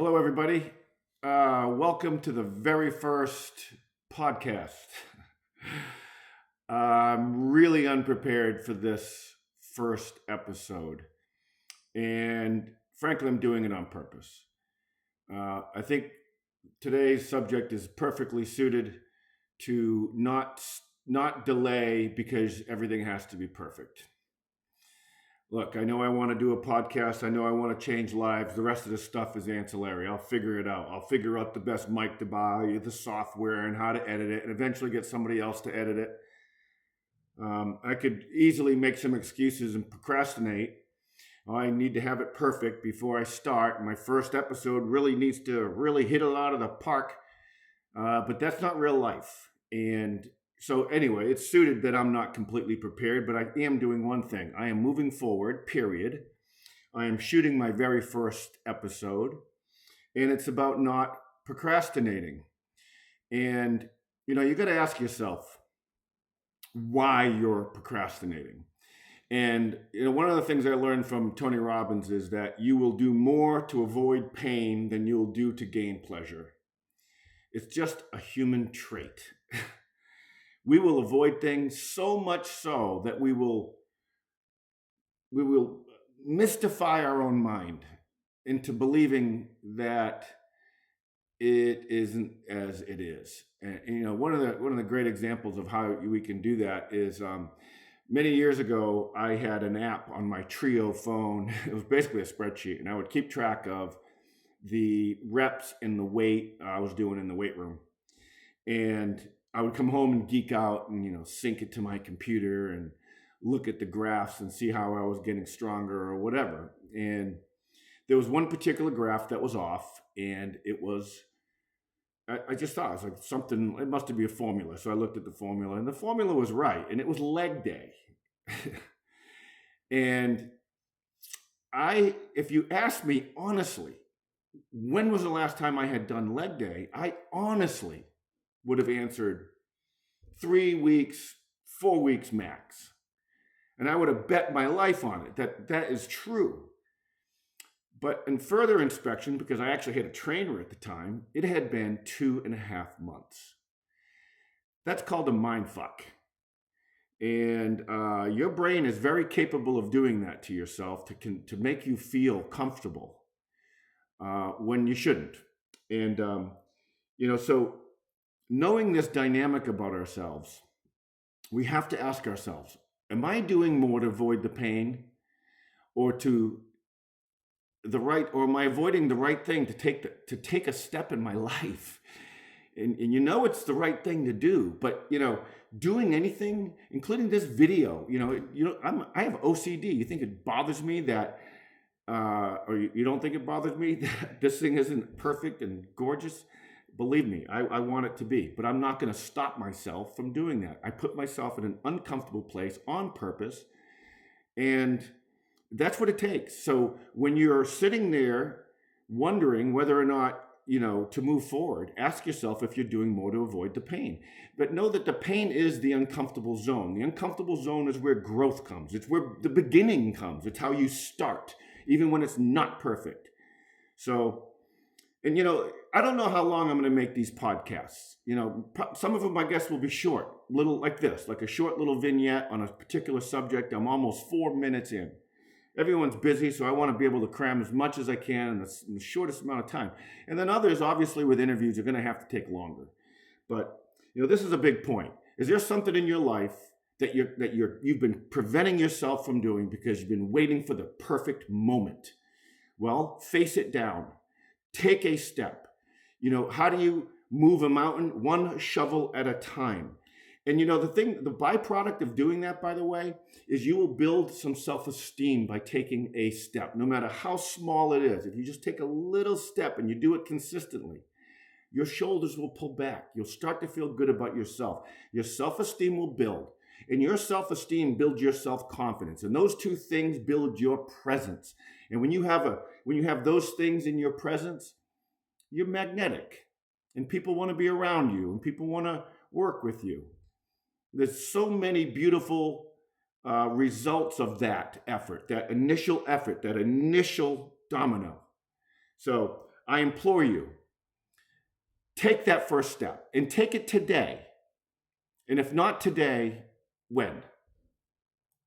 Hello, everybody. Welcome to the very first podcast. I'm really unprepared for this first episode, and frankly, I'm doing it on purpose. I think today's subject is perfectly suited to not delay because everything has to be perfect. Look, I know I want to do a podcast. I know I want to change lives. The rest of the stuff is ancillary. I'll figure it out. I'll figure out the best mic to buy, the software, and how to edit it, and eventually get somebody else to edit it. I could easily make some excuses and procrastinate. I need to have it perfect before I start. My first episode really needs to really hit it out of the park, but that's not real life. And so anyway, it's suited that I'm not completely prepared, but I am doing one thing. I am moving forward, period. I am shooting my very first episode, and it's about not procrastinating. And, you got to ask yourself why you're procrastinating. And, one of the things I learned from Tony Robbins is that you will do more to avoid pain than you'll do to gain pleasure. It's just a human trait. We will avoid things so much so that we will mystify our own mind into believing that it isn't as it is. And one of the great examples of how we can do that is many years ago I had an app on my Trio phone. It was basically a spreadsheet, and I would keep track of the reps and the weight I was doing in the weight room. And I would come home and geek out and, sync it to my computer and look at the graphs and see how I was getting stronger or whatever. And there was one particular graph that was off, and I just thought, it was like something, it must be a formula. So I looked at the formula, and the formula was right, and it was leg day. And if you ask me honestly, when was the last time I had done leg day? I honestly would have answered 3 weeks, 4 weeks max. And I would have bet my life on it that is true. But in further inspection, because I actually had a trainer at the time, it had been 2.5 months. That's called a mind fuck. And your brain is very capable of doing that to yourself to make you feel comfortable when you shouldn't. And, so knowing this dynamic about ourselves, we have to ask ourselves, am I doing more to avoid the pain or or am I avoiding the right thing to take a step in my life? And it's the right thing to do, but doing anything, including this video, I have OCD. You think it bothers me that or you don't think it bothers me that this thing isn't perfect and gorgeous? Believe me, I want it to be, but I'm not going to stop myself from doing that. I put myself in an uncomfortable place on purpose, and that's what it takes. So when you're sitting there wondering whether or not, to move forward, ask yourself if you're doing more to avoid the pain. But know that the pain is the uncomfortable zone. The uncomfortable zone is where growth comes. It's where the beginning comes. It's how you start, even when it's not perfect. So, and I don't know how long I'm going to make these podcasts. Some of them, I guess, will be short, little like this, like a short little vignette on a particular subject. I'm almost 4 minutes in. Everyone's busy, so I want to be able to cram as much as I can in the shortest amount of time. And then others, obviously, with interviews, are going to have to take longer. But this is a big point. Is there something in your life that you've been preventing yourself from doing because you've been waiting for the perfect moment? Well, face it down. Take a step. How do you move a mountain? One shovel at a time. And the byproduct of doing that, by the way, is you will build some self-esteem by taking a step, no matter how small it is. If you just take a little step and you do it consistently, your shoulders will pull back. You'll start to feel good about yourself. Your self-esteem will build, and your self-esteem builds your self-confidence. And those two things build your presence. And when you have those things in your presence, you're magnetic, and people want to be around you, and people want to work with you. There's so many beautiful results of that effort, that initial domino. So I implore you, take that first step and take it today. And if not today, when?